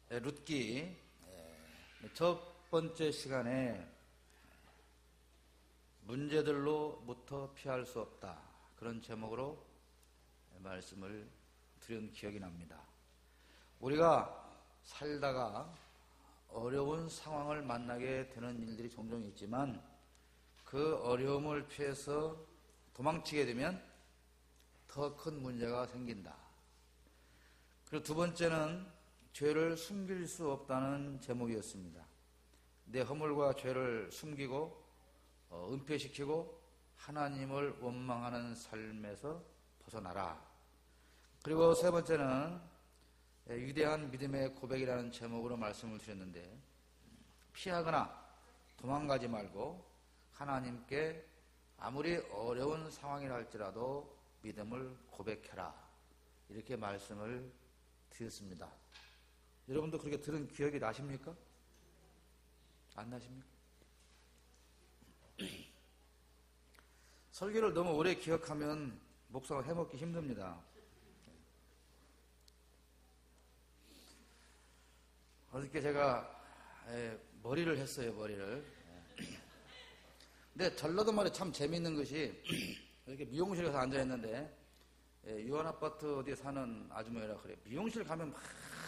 룻기 첫 번째 시간에 문제들로부터 피할 수 없다, 그런 제목으로 말씀을 드린 기억이 납니다. 우리가 살다가 어려운 상황을 만나게 되는 일들이 종종 있지만 그 어려움을 피해서 도망치게 되면 더 큰 문제가 생긴다. 그리고 두 번째는 죄를 숨길 수 없다는 제목이었습니다. 내 허물과 죄를 숨기고 은폐시키고 하나님을 원망하는 삶에서 벗어나라. 그리고 세 번째는 위대한 믿음의 고백이라는 제목으로 말씀을 드렸는데, 피하거나 도망가지 말고 하나님께 아무리 어려운 상황이라 할지라도 믿음을 고백해라, 이렇게 말씀을 드렸습니다. 여러분도 그렇게 들은 기억이 나십니까? 안 나십니까? 설교를 너무 오래 기억하면 목사가 해먹기 힘듭니다. 어저께 제가 머리를 했어요, 머리를. 근데 전라도 말이 참 재밌는 것이, 이렇게 미용실에 가서 앉아있는데 유한아파트 어디에 사는 아주머니라 그래. 미용실 가면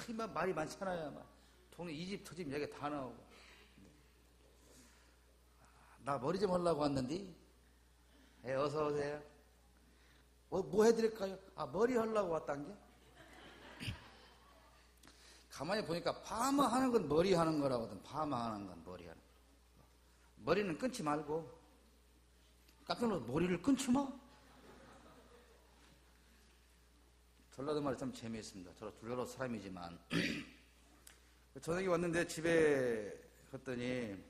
막 말이 많잖아요. 막 동네 이 집 저 집 얘기 다 나오고. 나 머리 좀 하려고 왔는데, 어서 오세요. 뭐 해드릴까요? 머리 하려고 왔단 게. 가만히 보니까 파마 하는 건 머리 하는 거라거든. 파마 하는 건 머리 하는 거. 머리는 끊지 말고. 깜짝 놀라서 머리를 끊지 마? 전라도 말이 참 재미있습니다. 저도 전라도 사람이지만. 저녁에 왔는데 집에 갔더니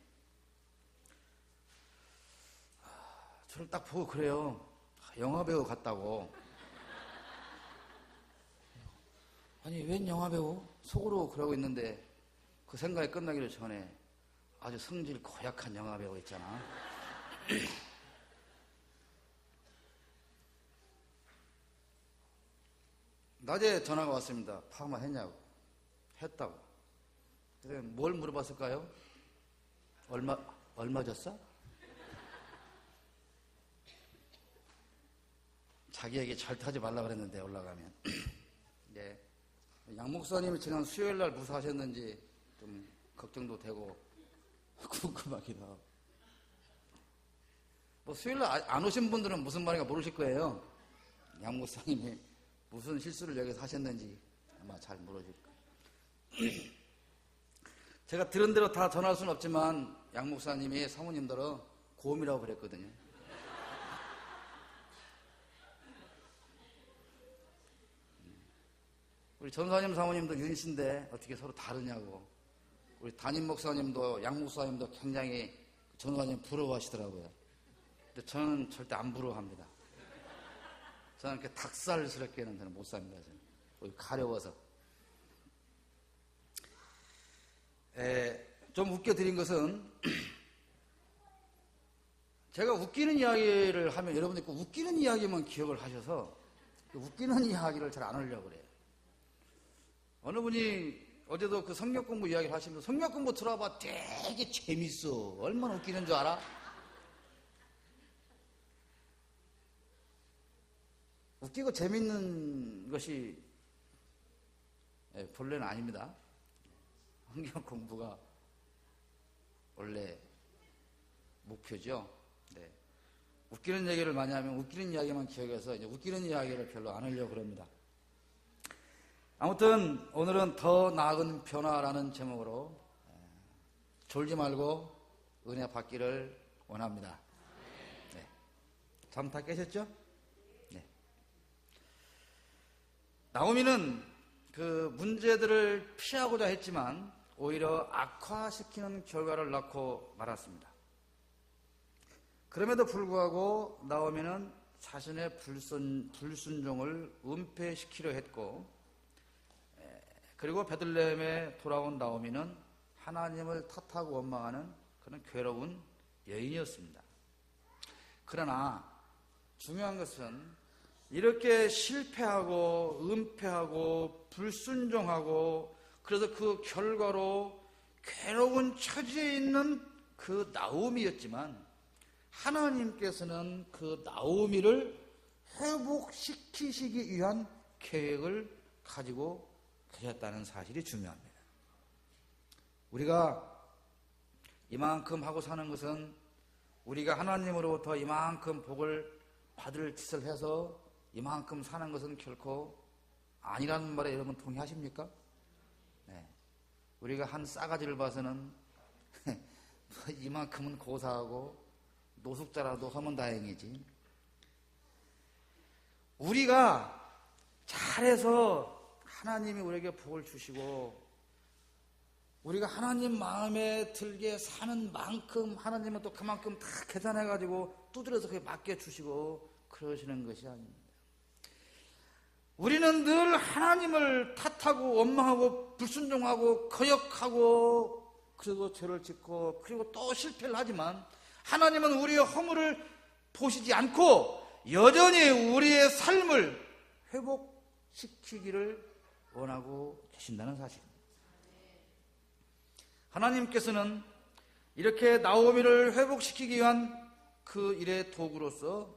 저를 딱 보고 그래요. 영화배우 같다고. 아니, 웬 영화배우? 속으로 그러고 있는데 그 생각이 끝나기도 전에 아주 성질 고약한 영화배우 있잖아. 낮에 전화가 왔습니다. 파마 했냐고. 했다고. 그래서 뭘 물어봤을까요? 얼마 줬어? 자기에게 절대 하지 말라 그랬는데, 올라가면. 네. 양 목사님이 지난 수요일 날 무사하셨는지 좀 걱정도 되고 궁금하기도 하고. 수요일 날 안 오신 분들은 무슨 말인가 모르실 거예요. 양 목사님이 무슨 실수를 여기서 하셨는지 아마 잘 모르실 거예요. 제가 들은 대로 다 전할 수는 없지만 양 목사님이 사모님들은 고음이라고 그랬거든요. 우리 전사님 사모님도 윤씨인데 어떻게 서로 다르냐고. 우리 담임 목사님도 양 목사님도 굉장히 전사님 부러워하시더라고요. 근데 저는 절대 안 부러워합니다. 저는 이렇게 닭살스럽게는 저는 못 삽니다. 저는 가려워서. 좀 웃겨드린 것은, 제가 웃기는 이야기를 하면 여러분들이 꼭 웃기는 이야기만 기억을 하셔서 웃기는 이야기를 잘 안 하려고 그래요. 어느 분이 어제도 그 성경 공부 이야기를 하시면서 성경 공부 들어봐 되게 재밌어. 얼마나 웃기는 줄 알아? 웃기고 재밌는 것이 본래는 아닙니다. 성경 공부가 원래 목표죠. 네. 웃기는 얘기를 많이 하면 웃기는 이야기만 기억해서 이제 웃기는 이야기를 별로 안 하려고 그럽니다. 아무튼 오늘은 더 나은 변화라는 제목으로 졸지 말고 은혜 받기를 원합니다. 네. 잠 다 깨셨죠? 네. 나오미는 그 문제들을 피하고자 했지만 오히려 악화시키는 결과를 낳고 말았습니다. 그럼에도 불구하고 나오미는 자신의 불순종을 은폐시키려 했고, 그리고 베들레헴에 돌아온 나오미는 하나님을 탓하고 원망하는 그런 괴로운 여인이었습니다. 그러나 중요한 것은 이렇게 실패하고 은폐하고 불순종하고 그래서 그 결과로 괴로운 처지에 있는 그 나오미였지만 하나님께서는 그 나오미를 회복시키시기 위한 계획을 가지고 계셨다는 사실이 중요합니다. 우리가 이만큼 하고 사는 것은 우리가 하나님으로부터 이만큼 복을 받을 짓을 해서 이만큼 사는 것은 결코 아니라는 말에 여러분 동의하십니까? 네. 우리가 한 싸가지를 봐서는 이만큼은 고사하고 노숙자라도 하면 다행이지. 우리가 잘해서 하나님이 우리에게 복을 주시고 우리가 하나님 마음에 들게 사는 만큼 하나님은 또 그만큼 다 계산해가지고 두드려서 그게 맡겨주시고 그러시는 것이 아닙니다. 우리는 늘 하나님을 탓하고 원망하고 불순종하고 거역하고 그리고 죄를 짓고 그리고 또 실패를 하지만 하나님은 우리의 허물을 보시지 않고 여전히 우리의 삶을 회복시키기를 원하고 계신다는 사실입니다. 하나님께서는 이렇게 나오미를 회복시키기 위한 그 일의 도구로서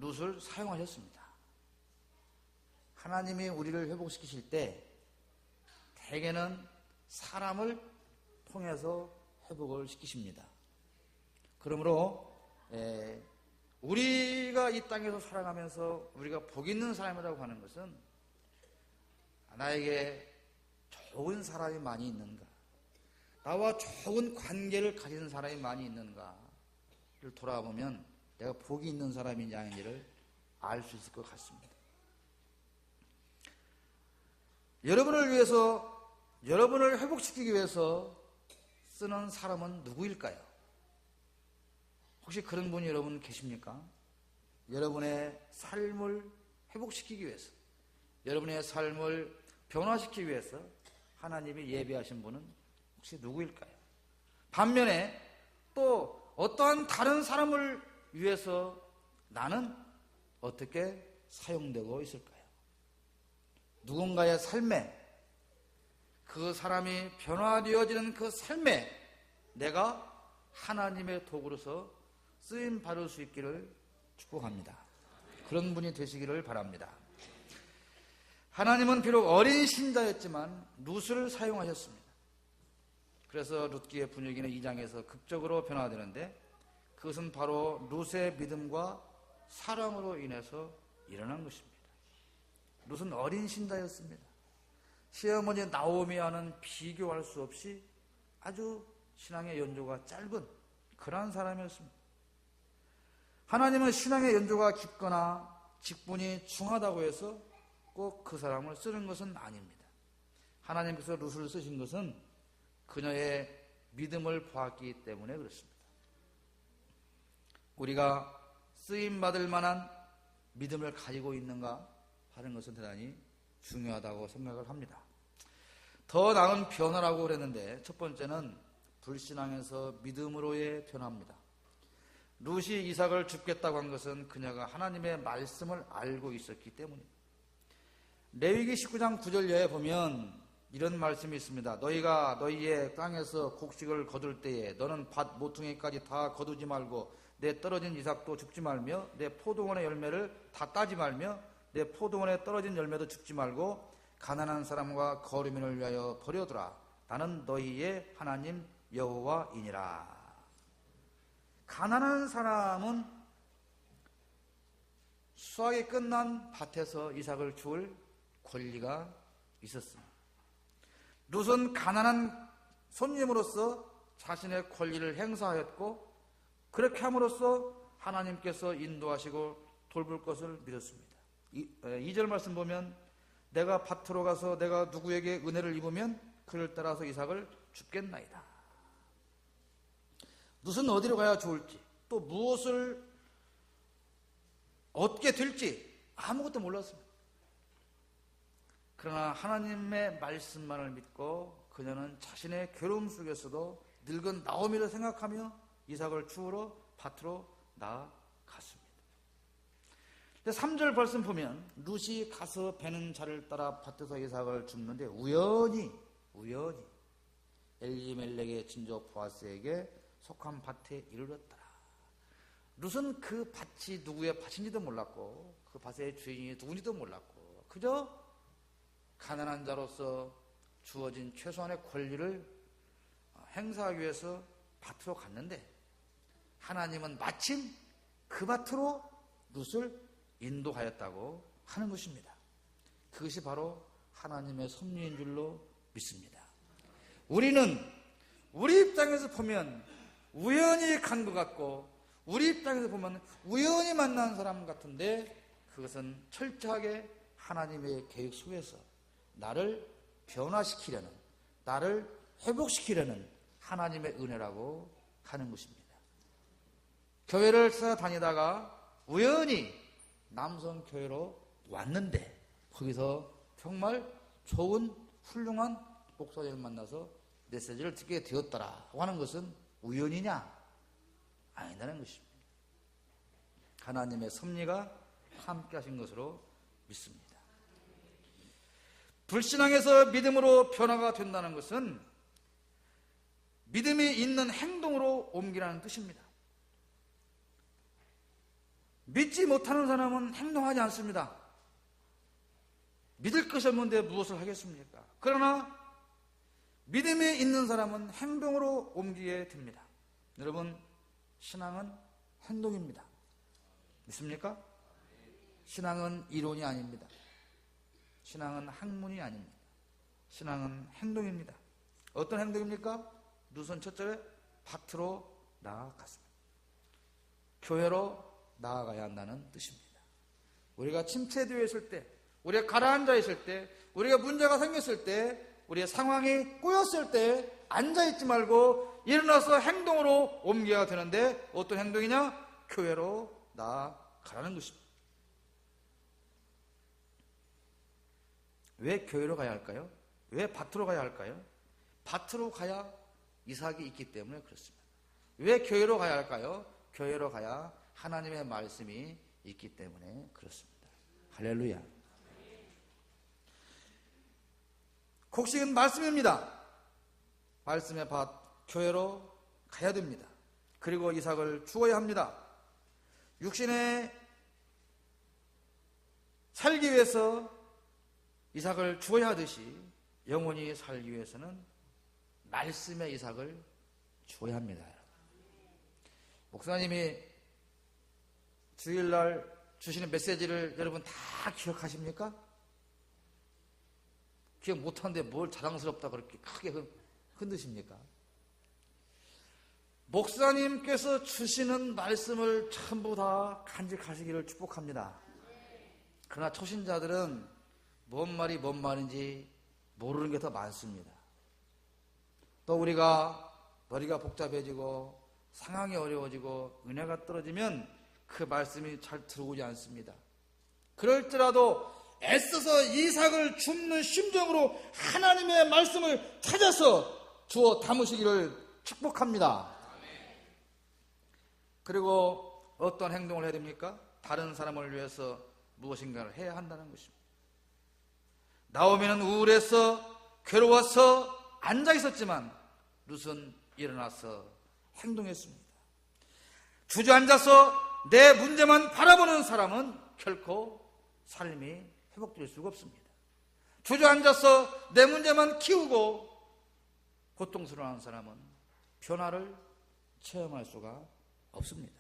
룻을 사용하셨습니다. 하나님이 우리를 회복시키실 때 대개는 사람을 통해서 회복을 시키십니다. 그러므로 우리가 이 땅에서 살아가면서 우리가 복 있는 삶이라고 하는 것은 나에게 좋은 사람이 많이 있는가, 나와 좋은 관계를 가진 사람이 많이 있는가를 돌아보면 내가 복이 있는 사람인지 아닌지를 알 수 있을 것 같습니다. 여러분을 위해서, 여러분을 회복시키기 위해서 쓰는 사람은 누구일까요? 혹시 그런 분이 여러분 계십니까? 여러분의 삶을 회복시키기 위해서, 여러분의 삶을 변화시키기 위해서 하나님이 예비하신 분은 혹시 누구일까요? 반면에 또 어떠한 다른 사람을 위해서 나는 어떻게 사용되고 있을까요? 누군가의 삶에, 그 사람이 변화되어지는 그 삶에 내가 하나님의 도구로서 쓰임 받을 수 있기를 축복합니다. 그런 분이 되시기를 바랍니다. 하나님은 비록 어린 신자였지만 룻을 사용하셨습니다. 그래서 룻기의 분위기는 2장에서 극적으로 변화되는데 그것은 바로 룻의 믿음과 사랑으로 인해서 일어난 것입니다. 룻은 어린 신자였습니다. 시어머니 나오미와는 비교할 수 없이 아주 신앙의 연조가 짧은 그러한 사람이었습니다. 하나님은 신앙의 연조가 깊거나 직분이 중하다고 해서 꼭 그 사람을 쓰는 것은 아닙니다. 하나님께서 룻을 쓰신 것은 그녀의 믿음을 보았기 때문에 그렇습니다. 우리가 쓰임받을 만한 믿음을 가지고 있는가 하는 것은 대단히 중요하다고 생각을 합니다. 더 나은 변화라고 그랬는데 첫 번째는 불신앙에서 믿음으로의 변화입니다. 룻이 이삭을 줍겠다고 한 것은 그녀가 하나님의 말씀을 알고 있었기 때문입니다. 레위기 19장 9절에 보면 이런 말씀이 있습니다. 너희가 너희의 땅에서 곡식을 거둘 때에 너는 밭 모퉁이까지 다 거두지 말고 내 떨어진 이삭도 줍지 말며 내 포도원의 열매를 다 따지 말며 내 포도원에 떨어진 열매도 줍지 말고 가난한 사람과 거류민을 위하여 버려두라. 나는 너희의 하나님 여호와이니라. 가난한 사람은 수확이 끝난 밭에서 이삭을 주울 권리가 있었습니다. 룻은 가난한 손님으로서 자신의 권리를 행사하였고 그렇게 함으로써 하나님께서 인도하시고 돌볼 것을 믿었습니다. 2절 말씀 보면 내가 밭으로 가서 내가 누구에게 은혜를 입으면 그를 따라서 이삭을 줍겠나이다. 룻은 어디로 가야 좋을지 또 무엇을 얻게 될지 아무것도 몰랐습니다. 그러나 하나님의 말씀만을 믿고 그녀는 자신의 괴로움 속에서도 늙은 나오미를 생각하며 이삭을 주우러 밭으로 나아갔습니다. 근데 3절 말씀 보면 룻이 가서 베는 자를 따라 밭에서 이삭을 줍는데 우연히 엘리멜렉의 친족 보아스에게 속한 밭에 이르렀더라. 룻은 그 밭이 누구의 밭인지도 몰랐고 그 밭의 주인이 누군지도 몰랐고 그저 가난한 자로서 주어진 최소한의 권리를 행사하기 위해서 밭으로 갔는데 하나님은 마침 그 밭으로 룻을 인도하였다고 하는 것입니다. 그것이 바로 하나님의 섭리인 줄로 믿습니다. 우리는 우리 입장에서 보면 우연히 간 것 같고 우리 입장에서 보면 우연히 만난 사람 같은데 그것은 철저하게 하나님의 계획 속에서 나를 변화시키려는, 나를 회복시키려는 하나님의 은혜라고 하는 것입니다. 교회를 찾아다니다가 우연히 남성교회로 왔는데 거기서 정말 좋은 훌륭한 목사님을 만나서 메시지를 듣게 되었더라고 하는 것은 우연이냐? 아니라는 것입니다. 하나님의 섭리가 함께 하신 것으로 믿습니다. 불신앙에서 믿음으로 변화가 된다는 것은 믿음이 있는 행동으로 옮기라는 뜻입니다. 믿지 못하는 사람은 행동하지 않습니다. 믿을 것이 없는데 무엇을 하겠습니까? 그러나 믿음이 있는 사람은 행동으로 옮기게 됩니다. 여러분, 신앙은 행동입니다. 믿습니까? 신앙은 이론이 아닙니다. 신앙은 학문이 아닙니다. 신앙은 행동입니다. 어떤 행동입니까? 룻은 첫째 밭으로 나아갔습니다. 교회로 나아가야 한다는 뜻입니다. 우리가 침체되어 있을 때, 우리가 가라앉아 있을 때, 우리가 문제가 생겼을 때, 우리의 상황이 꼬였을 때 앉아있지 말고 일어나서 행동으로 옮겨야 되는데 어떤 행동이냐? 교회로 나아가라는 것입니다. 왜 교회로 가야 할까요? 왜 밭으로 가야 할까요? 밭으로 가야 이삭이 있기 때문에 그렇습니다. 왜 교회로 가야 할까요? 교회로 가야 하나님의 말씀이 있기 때문에 그렇습니다. 할렐루야. 곡식은 말씀입니다. 말씀의 밭, 교회로 가야 됩니다. 그리고 이삭을 주어야 합니다. 육신에 살기 위해서 이삭을 주어야 하듯이 영원히 살기 위해서는 말씀의 이삭을 주어야 합니다. 목사님이 주일날 주시는 메시지를 여러분 다 기억하십니까? 기억 못하는데 뭘 자랑스럽다 그렇게 크게 흔드십니까? 목사님께서 주시는 말씀을 전부 다 간직하시기를 축복합니다. 그러나 초신자들은 뭔 말이 뭔 말인지 모르는 게 더 많습니다. 또 우리가 머리가 복잡해지고 상황이 어려워지고 은혜가 떨어지면 그 말씀이 잘 들어오지 않습니다. 그럴지라도 애써서 이삭을 줍는 심정으로 하나님의 말씀을 찾아서 주어 담으시기를 축복합니다. 그리고 어떤 행동을 해야 됩니까? 다른 사람을 위해서 무엇인가를 해야 한다는 것입니다. 나오미는 우울해서 괴로워서 앉아 있었지만 룻은 일어나서 행동했습니다. 주저앉아서 내 문제만 바라보는 사람은 결코 삶이 회복될 수가 없습니다. 주저앉아서 내 문제만 키우고 고통스러워하는 사람은 변화를 체험할 수가 없습니다.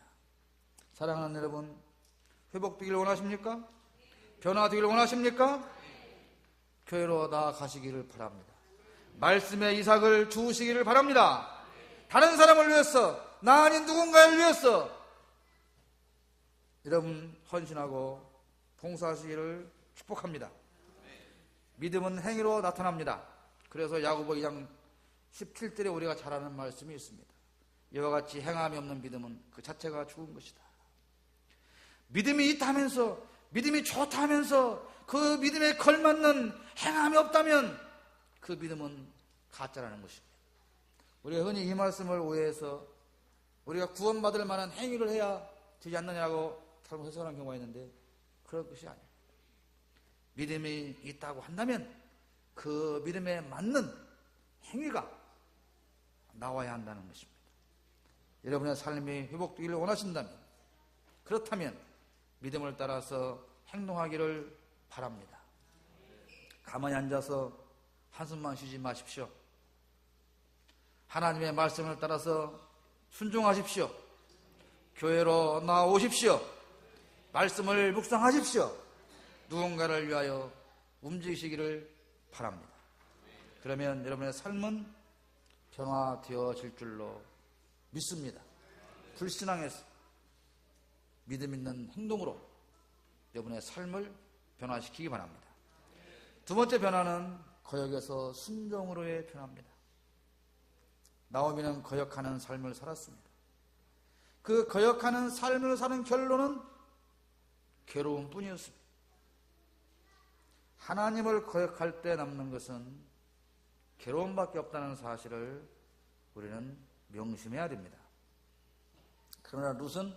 사랑하는 여러분, 회복되길 원하십니까? 변화되길 원하십니까? 교회로 나아가시기를 바랍니다. 말씀의 이삭을 주우시기를 바랍니다. 다른 사람을 위해서, 나 아닌 누군가를 위해서 여러분 헌신하고 봉사하시기를 축복합니다. 믿음은 행위로 나타납니다. 그래서 야고보 2장 17절에 우리가 잘 아는 말씀이 있습니다. 이와 같이 행함이 없는 믿음은 그 자체가 죽은 것이다. 믿음이 있다면서, 믿음이 좋다면서 그 믿음에 걸맞는 행함이 없다면 그 믿음은 가짜라는 것입니다. 우리가 흔히 이 말씀을 오해해서 우리가 구원받을 만한 행위를 해야 되지 않느냐고 잘못 해석하는 경우가 있는데 그런 것이 아니에요. 믿음이 있다고 한다면 그 믿음에 맞는 행위가 나와야 한다는 것입니다. 여러분의 삶이 회복되기를 원하신다면, 그렇다면 믿음을 따라서 행동하기를 바랍니다. 가만히 앉아서 한숨만 쉬지 마십시오. 하나님의 말씀을 따라서 순종하십시오. 교회로 나오십시오. 말씀을 묵상하십시오. 누군가를 위하여 움직이시기를 바랍니다. 그러면 여러분의 삶은 변화되어질 줄로 믿습니다. 불신앙에서 믿음 있는 행동으로 여러분의 삶을 변화시키기 바랍니다. 두 번째 변화는 거역에서 순종으로의 변화입니다. 나오미는 거역하는 삶을 살았습니다. 그 거역하는 삶을 사는 결론은 괴로움뿐이었습니다. 하나님을 거역할 때 남는 것은 괴로움밖에 없다는 사실을 우리는 명심해야 됩니다. 그러나 룻은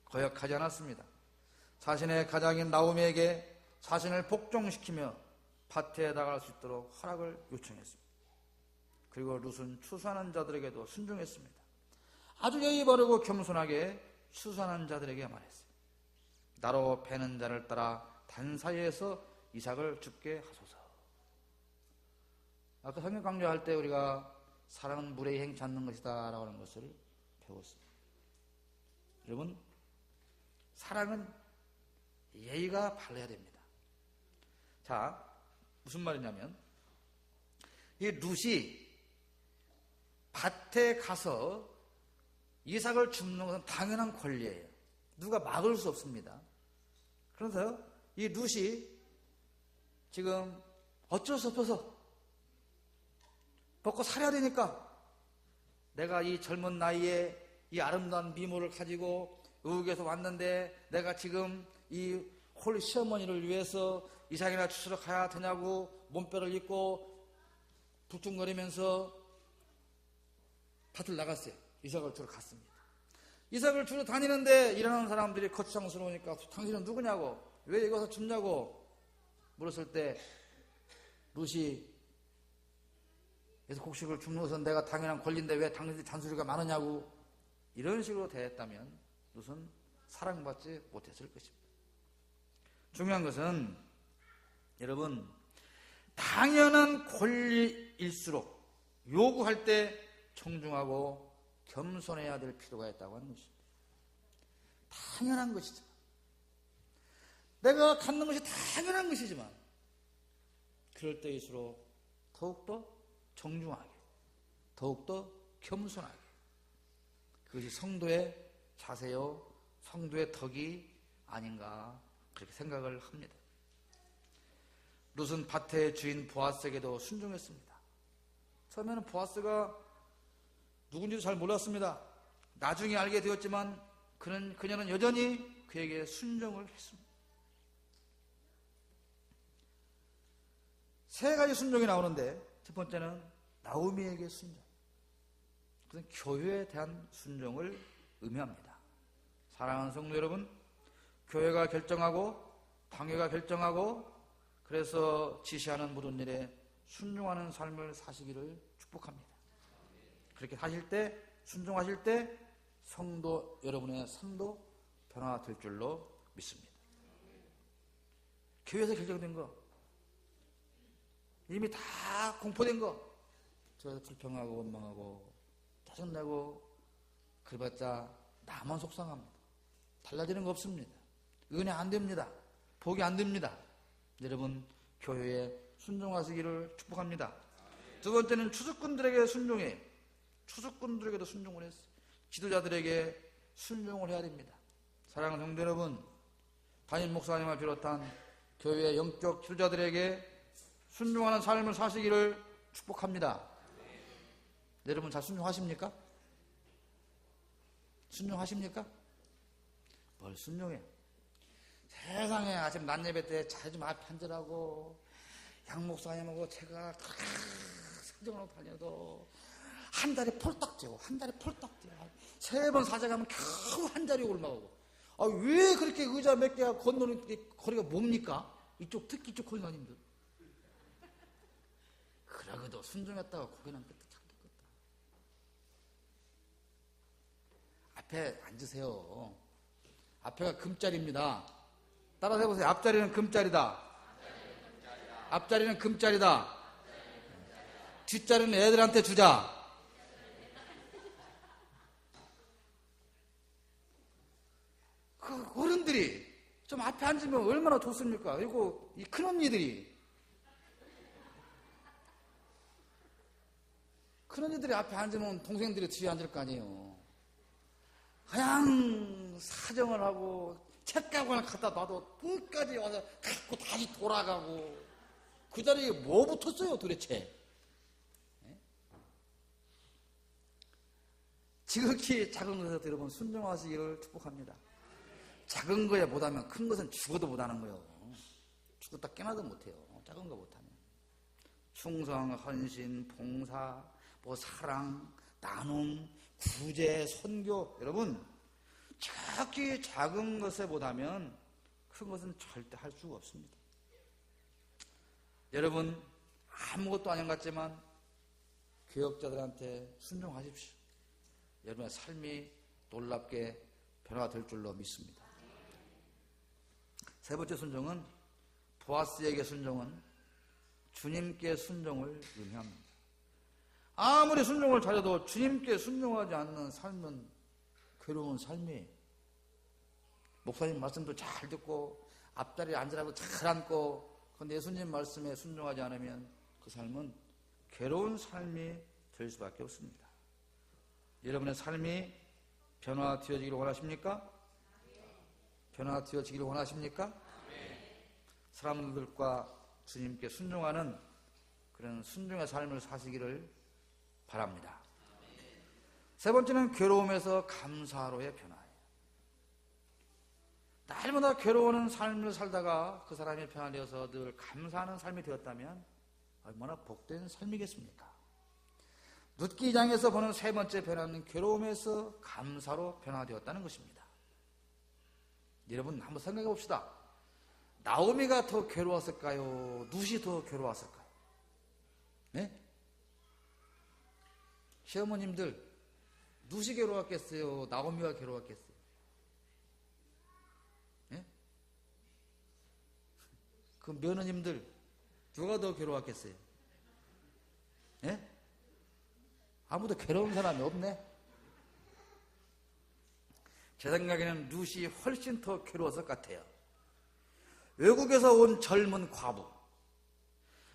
거역하지 않았습니다. 자신의 가장인 나오미에게 자신을 복종시키며 밭에 나갈 수 있도록 허락을 요청했습니다. 그리고 룻은 추수하는 자들에게도 순종했습니다. 아주 예의 바르고 겸손하게 추수하는 자들에게 말했어요. 나로 베는 자를 따라 단사이에서 이삭을 죽게 하소서. 아까 성경 강조할 때 우리가 사랑은 물에 행치 않는 것이다 라고 하는 것을 배웠습니다. 여러분, 사랑은 예의가 발라야 됩니다. 자, 무슨 말이냐면 이 룻이 밭에 가서 이삭을 줍는 것은 당연한 권리예요. 누가 막을 수 없습니다. 그래서 이 룻이 지금 어쩔 수 없어서 먹고 살아야 되니까 내가 이 젊은 나이에 이 아름다운 미모를 가지고 의국에서 왔는데 내가 지금 이 홀 시어머니를 위해서 이삭이나 주스러 가야 되냐고 몸빼를 입고 불퉁거리면서 밭을 나갔어요. 이삭을 주러 갔습니다. 이삭을 주러 다니는데 일하는 사람들이 거추장스러우니까 당신은 누구냐고, 왜 이것을 줍냐고 물었을 때 룻이 그래서 곡식을 줍는 것은 내가 당연한 권리인데 왜 당신들이 잔소리가 많으냐고 이런 식으로 대했다면 룻은 사랑받지 못했을 것입니다. 중요한 것은 여러분, 당연한 권리일수록 요구할 때 청중하고 겸손해야 될 필요가 있다고 하는 것입니다. 당연한 것이죠. 내가 갖는 것이 당연한 것이지만 그럴 때일수록 더욱더 정중하게, 더욱더 겸손하게, 그것이 성도의 자세요, 성도의 덕이 아닌가 그렇게 생각을 합니다. 룻은 밭의 주인 보아스에게도 순종했습니다. 처음에는 보아스가 누군지도 잘 몰랐습니다. 나중에 알게 되었지만 그녀는 여전히 그에게 순종을 했습니다. 세 가지 순종이 나오는데 첫 번째는 나오미에게 순종. 그것은 교회에 대한 순종을 의미합니다. 사랑하는 성도 여러분, 교회가 결정하고 당회가 결정하고 그래서 지시하는 모든 일에 순종하는 삶을 사시기를 축복합니다. 그렇게 하실 때, 순종하실 때 성도 여러분의 삶도 변화될 줄로 믿습니다. 교회에서 결정된 거, 이미 다 공포된 거, 저에서 불평하고 원망하고 짜증내고 그래봤자 나만 속상합니다. 달라지는 거 없습니다. 은혜 안 됩니다. 복이 안 됩니다. 여러분, 교회에 순종하시기를 축복합니다. 두 번째는 추수꾼들에게 순종해. 추수꾼들에게도 순종을 했어요. 지도자들에게 순종을 해야 됩니다. 사랑하는 성도 여러분, 담임 목사님을 비롯한 교회의 영적 지도자들에게 순종하는 삶을 사시기를 축복합니다. 여러분 잘 순종하십니까? 순종하십니까? 뭘 순종해? 세상에 아침 낮예배 때 잘 좀 앞에 앉으라고 양 목사님하고 제가 사정하고 다녀도 한 달에 폴딱 째고 한 달에 폴딱 째고 3번 사정하면 겨우 한 자리 올라오고 왜 그렇게 의자 몇 개가 건너는 허리가 뭡니까? 이쪽, 특히 이쪽 권사님들. 그러고도 순종했다가 고개는 끄떡 참겠다. 앞에 앉으세요. 앞에가 금자리입니다. 따라서 해보세요. 앞자리는 금자리다. 앞자리는 금자리다. 뒷자리는 애들한테 주자. 그 어른들이 좀 앞에 앉으면 얼마나 좋습니까? 그리고 이 큰언니들이 앞에 앉으면 동생들이 뒤에 앉을 거 아니에요. 그냥 사정을 하고 책가방을 갖다 놔도 끝까지 와서 갖고 다시 돌아가고 그 자리에 뭐 붙었어요 도대체? 지극히 작은 것에서 여러분 순종하시기를 축복합니다. 작은 거에 못하면 큰 것은 죽어도 못하는 거예요. 죽었다 깨나도 못해요. 작은 거 못하면. 충성, 헌신, 봉사, 뭐 사랑, 나눔, 구제, 선교. 여러분 지극히 작은 것에 못하면 큰 것은 절대 할 수가 없습니다. 여러분 아무것도 아닌 것 같지만 교역자들한테 순종하십시오. 여러분의 삶이 놀랍게 변화될 줄로 믿습니다. 세 번째 순종은 보아스에게 순종은 주님께 순종을 의미합니다. 아무리 순종을 잘해도 주님께 순종하지 않는 삶은 괴로운 삶이에요. 목사님 말씀도 잘 듣고 앞자리에 앉으라고 잘 앉고 그런데 예수님 말씀에 순종하지 않으면 그 삶은 괴로운 삶이 될 수밖에 없습니다. 여러분의 삶이 변화되어지기를 원하십니까? 변화되어지기를 원하십니까? 사람들과 주님께 순종하는 그런 순종의 삶을 사시기를 바랍니다. 세 번째는 괴로움에서 감사로의 변화예요. 날마다 괴로워하는 삶을 살다가 그 사람이 변화되어서 늘 감사하는 삶이 되었다면 얼마나 복된 삶이겠습니까? 룻기 2장에서 보는 세 번째 변화는 괴로움에서 감사로 변화되었다는 것입니다. 여러분 한번 생각해 봅시다. 나오미가 더 괴로웠을까요? 룻이 더 괴로웠을까요? 네? 시어머님들 룻이 괴로웠겠어요? 나오미가 괴로웠겠어요? 네? 그 며느님들 누가 더 괴로웠겠어요? 네? 아무도 괴로운 사람이 없네. 제 생각에는 룻이 훨씬 더 괴로웠을 것 같아요. 외국에서 온 젊은 과부.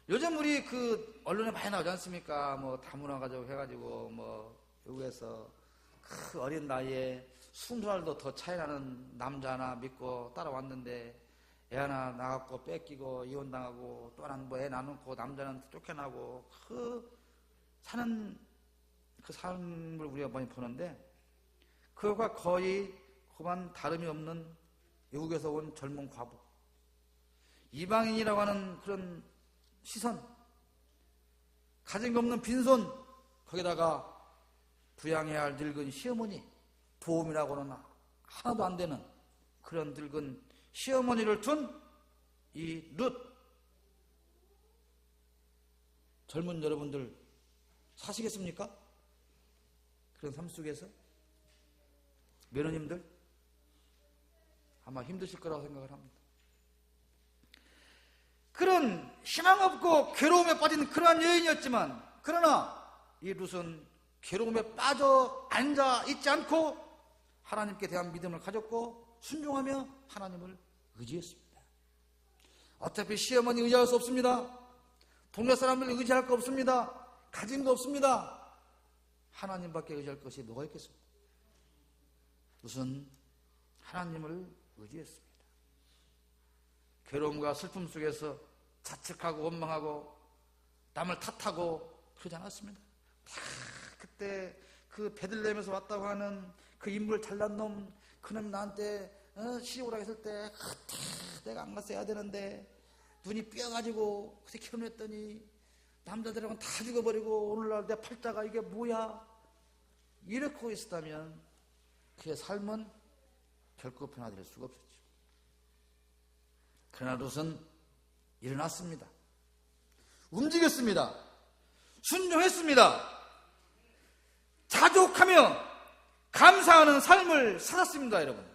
요즘 우리 그 언론에 많이 나오지 않습니까? 뭐 다문화 가지고 해가지고 뭐 외국에서 그 어린 나이에 20살도 더 차이 나는 남자 하나 믿고 따라왔는데 애 하나 나갖고 뺏기고 이혼당하고 또 하나는 뭐 애 나누고 남자는 쫓겨나고 그 사는 그 삶을 우리가 많이 보는데 그것과 거의 그만 다름이 없는 외국에서 온 젊은 과부. 이방인이라고 하는 그런 시선, 가진 거 없는 빈손, 거기다가 부양해야 할 늙은 시어머니, 도움이라고는 하나도 안 되는 그런 늙은 시어머니를 둔 이 룻. 젊은 여러분들 사시겠습니까? 그런 삶 속에서? 며느님들 아마 힘드실 거라고 생각을 합니다. 그런 희망 없고 괴로움에 빠진 그러한 여인이었지만 그러나 이 룻은 괴로움에 빠져 앉아 있지 않고 하나님께 대한 믿음을 가졌고 순종하며 하나님을 의지했습니다. 어차피 시어머니 의지할 수 없습니다. 동네 사람들 의지할 거 없습니다. 가진 거 없습니다. 하나님밖에 의지할 것이 뭐가 있겠습니까? 룻은 하나님을 의지했습니다. 괴로움과 슬픔 속에서 자책하고 원망하고 남을 탓하고 그러지 않았습니다. 다 그때 그 베들레헴에서 왔다고 하는 그 인물 잘난 놈, 그놈 나한테 시집오라 했을 때 그때 내가 안 갔어야 되는데 눈이 삐어가지고 그때 결혼했더니 남자들하고는 다 죽어버리고 오늘날 내 팔자가 이게 뭐야? 이렇게 있었다면 그의 삶은 결코 변화될 수가 없었죠. 그러나 룻은 일어났습니다. 움직였습니다. 순종했습니다. 자족하며 감사하는 삶을 살았습니다, 여러분.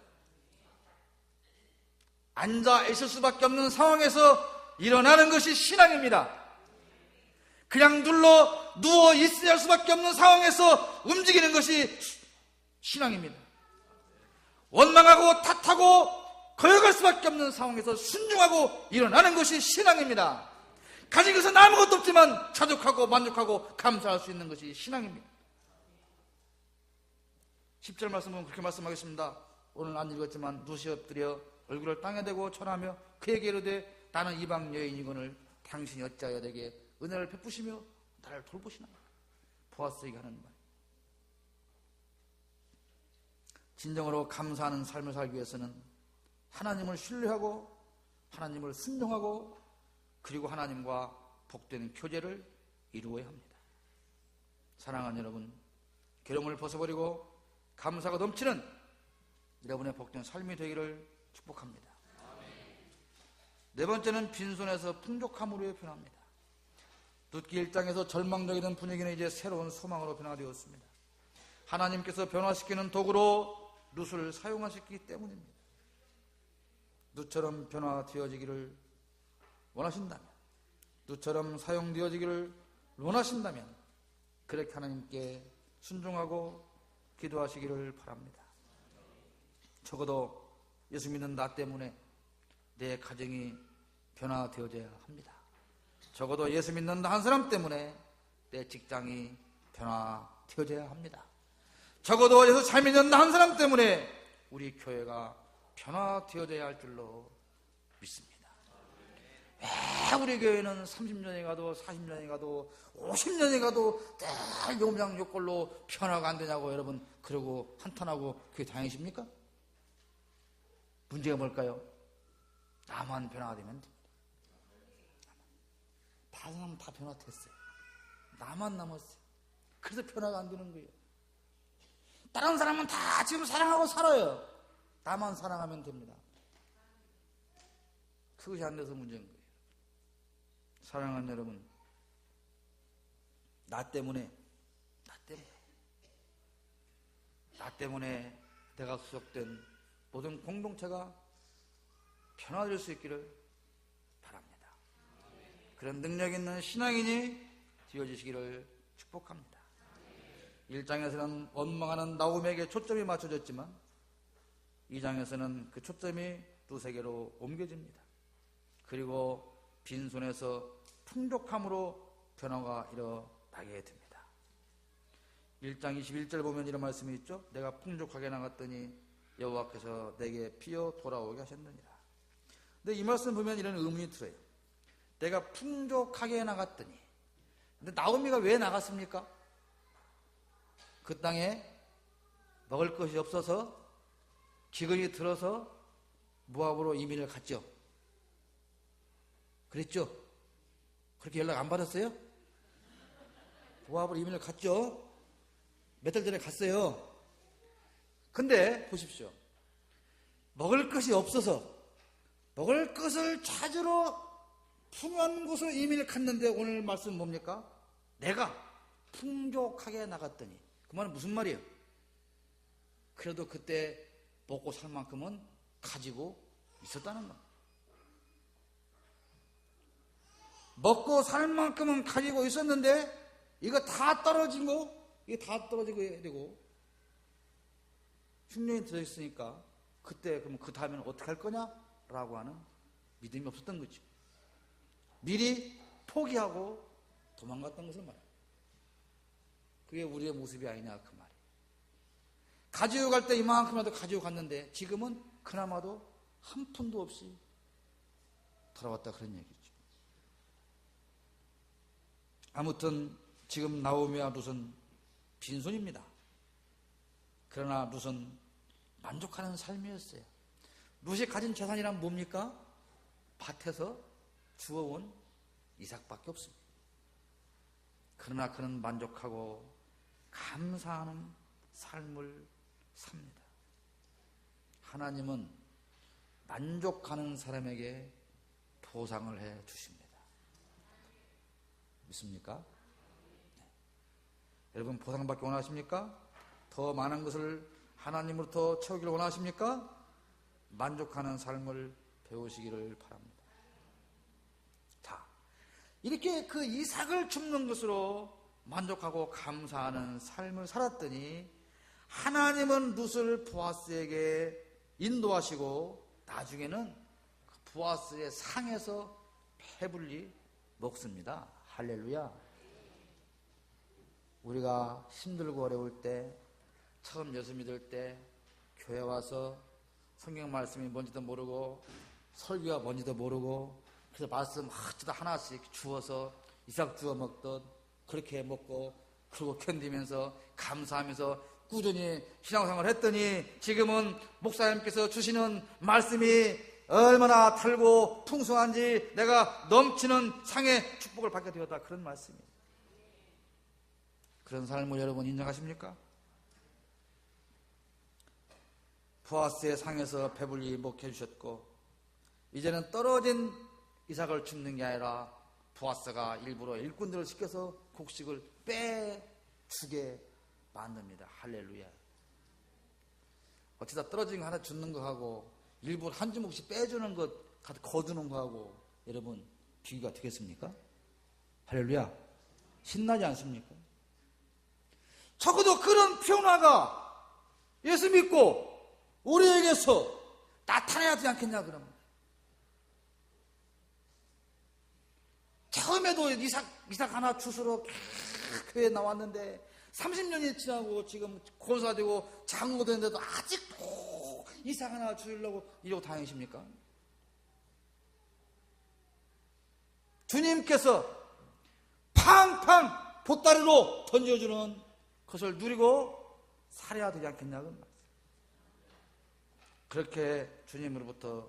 앉아 있을 수밖에 없는 상황에서 일어나는 것이 신앙입니다. 그냥 누워 있어야 할 수밖에 없는 상황에서 움직이는 것이 신앙입니다. 원망하고 탓하고 거역할 수밖에 없는 상황에서 순종하고 일어나는 것이 신앙입니다. 가진 것은 아무것도 없지만 자족하고 만족하고 감사할 수 있는 것이 신앙입니다. 10절 말씀은 그렇게 말씀하겠습니다. 오늘 안 읽었지만 룻이 엎드려 얼굴을 땅에 대고 절하며 그에게 이르되 나는 이방 여인이거늘 당신이 어찌하여 내게 은혜를 베푸시며 나를 돌보시나. 보아스에게 하는 말. 진정으로 감사하는 삶을 살기 위해서는 하나님을 신뢰하고 하나님을 순종하고 그리고 하나님과 복된 교제를 이루어야 합니다. 사랑하는 여러분, 괴로움을 벗어버리고 감사가 넘치는 여러분의 복된 삶이 되기를 축복합니다. 네 번째는 빈손에서 풍족함으로 변합니다. 룻기 1장에서 절망적이던 분위기는 이제 새로운 소망으로 변화되었습니다. 하나님께서 변화시키는 도구로 룻을 사용하셨기 때문입니다. 룻처럼 변화되어지기를 원하신다면, 룻처럼 사용되어지기를 원하신다면 그렇게 하나님께 순종하고 기도하시기를 바랍니다. 적어도 예수 믿는 나 때문에 내 가정이 변화되어져야 합니다. 적어도 예수 믿는 한 사람 때문에 내 직장이 변화되어져야 합니다. 적어도 예수 잘 믿는 한 사람 때문에 우리 교회가 변화되어져야 할 줄로 믿습니다. 왜 우리 교회는 30년이 가도 40년이 가도 50년이 가도 늘 용장 욕걸로 변화가 안 되냐고 여러분 그러고 한탄하고 교회 다니십니까? 문제가 뭘까요? 나만 변화가 되면 됩니다. 다른 사람은 다 변화됐어요. 나만 남았어요. 그래서 변화가 안 되는 거예요. 다른 사람은 다 지금 사랑하고 살아요. 나만 사랑하면 됩니다. 그것이 안 돼서 문제인 거예요. 사랑하는 여러분, 나 때문에 내가 수속된 모든 공동체가 변화될 수 있기를 바랍니다. 그런 능력 있는 신앙인이 되어주시기를 축복합니다. 1장에서는 원망하는 나오미에게 초점이 맞춰졌지만 2장에서는 그 초점이 룻에게로 옮겨집니다. 그리고 빈손에서 풍족함으로 변화가 일어나게 됩니다. 1장 21절 보면 이런 말씀이 있죠. 내가 풍족하게 나갔더니 여호와께서 내게 피어 돌아오게 하셨느니라. 근데 이 말씀 보면 이런 의문이 들어요. 내가 풍족하게 나갔더니, 근데 나오미가 왜 나갔습니까? 그 땅에 먹을 것이 없어서 기근이 들어서 모압으로 이민을 갔죠. 그랬죠? 그렇게 연락 안 받았어요? 모압으로 이민을 갔죠. 몇 달 전에 갔어요. 근데 보십시오. 먹을 것이 없어서 먹을 것을 찾으러 풍요한 곳으로 이민을 갔는데 오늘 말씀 뭡니까? 내가 풍족하게 나갔더니, 그 말은 무슨 말이에요? 그래도 그때 먹고 살 만큼은 가지고 있었다는 겁니다. 먹고 살 만큼은 가지고 있었는데 이거 다 떨어지고 이게 다 떨어지고 해야 되고 흉년이 들어있으니까 그때 그럼 그 다음에는 어떻게 할 거냐라고 하는 믿음이 없었던 거죠. 미리 포기하고 도망갔던 것을 말해요. 그게 우리의 모습이 아니냐 그 말이에요. 가지고 갈 때 이만큼이라도 가지고 갔는데 지금은 그나마도 한 푼도 없이 돌아왔다 그런 얘기죠. 아무튼 지금 나오미와 룻은 빈손입니다. 그러나 룻은 만족하는 삶이었어요. 룻이 가진 재산이란 뭡니까? 밭에서 주워온 이삭밖에 없습니다. 그러나 그는 만족하고 감사하는 삶을 삽니다. 하나님은 만족하는 사람에게 보상을 해 주십니다. 믿습니까? 네. 여러분 보상받기 원하십니까? 더 많은 것을 하나님으로부터 채우기를 원하십니까? 만족하는 삶을 배우시기를 바랍니다. 자, 이렇게 그 이삭을 줍는 것으로 만족하고 감사하는 삶을 살았더니 하나님은 룻을 보아스에게 인도하시고 나중에는 보아스의 상에서 배불리 먹습니다. 할렐루야. 우리가 힘들고 어려울 때, 처음 예수 믿을 때 교회 와서 성경 말씀이 뭔지도 모르고 설교가 뭔지도 모르고 그래서 말씀 하나씩 주어서 이삭 주어 먹던 그렇게 먹고 그리고 견디면서 감사하면서 꾸준히 신앙생활을 했더니 지금은 목사님께서 주시는 말씀이 얼마나 달고 풍성한지 내가 넘치는 상의 축복을 받게 되었다. 그런 말씀이에요. 그런 삶을 여러분 인정하십니까? 보아스의 상에서 배불리 먹게 해주셨고 이제는 떨어진 이삭을 줍는 게 아니라 보아스가 일부러 일꾼들을 시켜서 곡식을 빼주게 만듭니다. 할렐루야. 어쩌다 떨어진 거 하나 주는 거하고 일부러 한 주먹씩 빼주는 것 거두는 거하고 여러분 비교가 되겠습니까? 할렐루야. 신나지 않습니까? 적어도 그런 변화가 예수 믿고 우리에게서 나타나야 되지 않겠냐 그러면. 처음에도 이삭 하나 주스러 교회에 나왔는데 30년이 지나고 지금 권사되고 장로 되는데도 아직도 이삭 하나 주려고 이러고 다니십니까? 주님께서 팡팡 보따리로 던져주는 것을 누리고 살아야 되지 않겠냐고. 그렇게 주님으로부터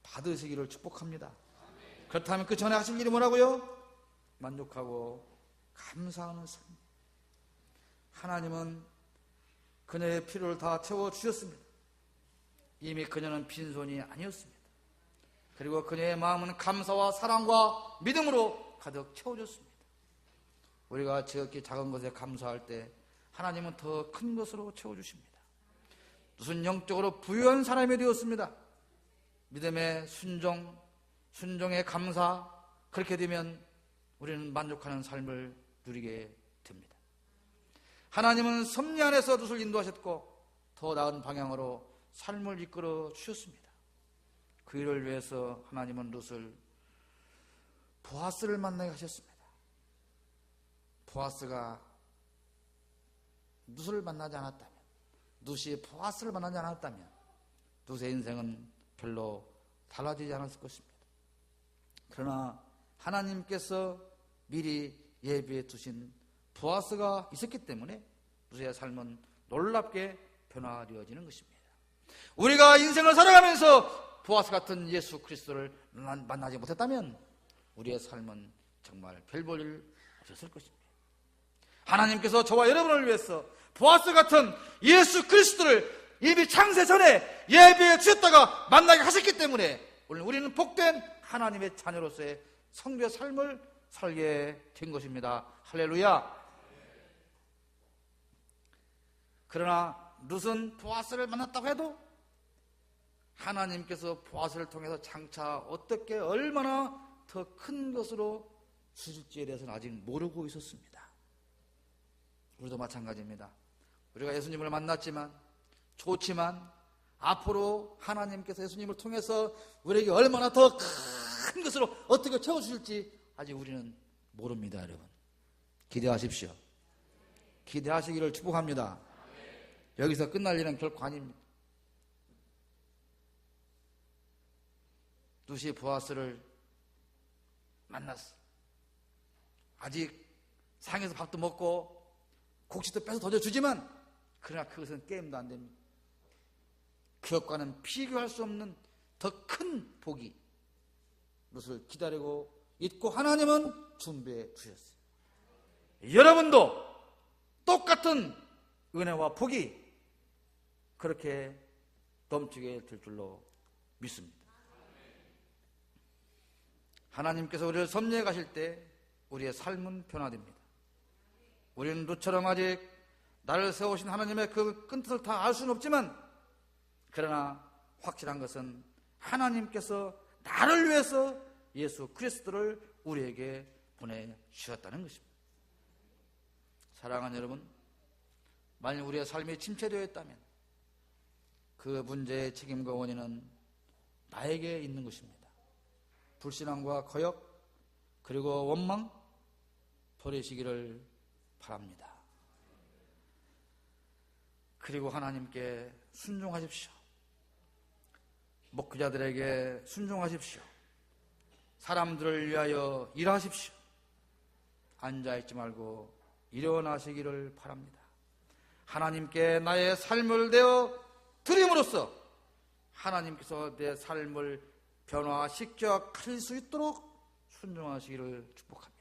받으시기를 축복합니다. 그렇다면 그 전에 하실 일이 뭐라고요? 만족하고 감사하는 삶. 하나님은 그녀의 필요를 다 채워주셨습니다. 이미 그녀는 빈손이 아니었습니다. 그리고 그녀의 마음은 감사와 사랑과 믿음으로 가득 채워졌습니다. 우리가 지극히 작은 것에 감사할 때 하나님은 더 큰 것으로 채워주십니다. 무슨 영적으로 부유한 사람이 되었습니다. 믿음의 순종의 감사, 그렇게 되면 우리는 만족하는 삶을 누리게 됩니다. 하나님은 섭리 안에서 룻을 인도하셨고 더 나은 방향으로 삶을 이끌어 주셨습니다. 그 일을 위해서 하나님은 룻을 보아스를 만나게 하셨습니다. 보아스가 룻을 만나지 않았다면, 룻이 보아스를 만나지 않았다면 룻의 인생은 별로 달라지지 않았을 것입니다. 그러나 하나님께서 미리 예비해 두신 보아스가 있었기 때문에 룻의 삶은 놀랍게 변화되어지는 것입니다. 우리가 인생을 살아가면서 보아스 같은 예수 그리스도를 만나지 못했다면 우리의 삶은 정말 별 볼 일 없었을 것입니다. 하나님께서 저와 여러분을 위해서 보아스 같은 예수 그리스도를 이미 창세 전에 예비해 주셨다가 만나게 하셨기 때문에 오늘 우리는 복된 하나님의 자녀로서의 성도의 삶을 살게 된 것입니다. 할렐루야. 그러나 룻은 보아스를 만났다고 해도 하나님께서 보아스를 통해서 장차 어떻게 얼마나 더 큰 것으로 주실지에 대해서는 아직 모르고 있었습니다. 우리도 마찬가지입니다. 우리가 예수님을 만났지만 좋지만 앞으로 하나님께서 예수님을 통해서 우리에게 얼마나 더 큰 것으로 어떻게 채워주실지 아직 우리는 모릅니다. 여러분 기대하십시오. 기대하시기를 축복합니다. 여기서 끝날 일은 결코 아닙니다. 룻이 보아스를 만났어. 아직 상에서 밥도 먹고 곡식도 빼서 던져주지만 그러나 그것은 게임도 안 됩니다. 그것과는 비교할 수 없는 더 큰 복이 룻을 기다리고 있고 하나님은 준비해 주셨어요. 여러분도 똑같은 은혜와 복이 그렇게 넘치게 될 줄로 믿습니다. 하나님께서 우리를 섭리해 가실 때 우리의 삶은 변화됩니다. 우리는 누처럼 아직 나를 세우신 하나님의 그 끈뜻을 다 알 수는 없지만, 그러나 확실한 것은 하나님께서 나를 위해서 예수 그리스도를 우리에게 보내주셨다는 것입니다. 사랑하는 여러분, 만일 우리의 삶이 침체되어 있다면 그 문제의 책임과 원인은 나에게 있는 것입니다. 불신앙과 거역 그리고 원망 버리시기를 바랍니다. 그리고 하나님께 순종하십시오. 목회자들에게 순종하십시오. 사람들을 위하여 일하십시오. 앉아있지 말고 일어나시기를 바랍니다. 하나님께 나의 삶을 내어 드림으로써 하나님께서 내 삶을 변화시켜 가실 수 있도록 순종하시기를 축복합니다.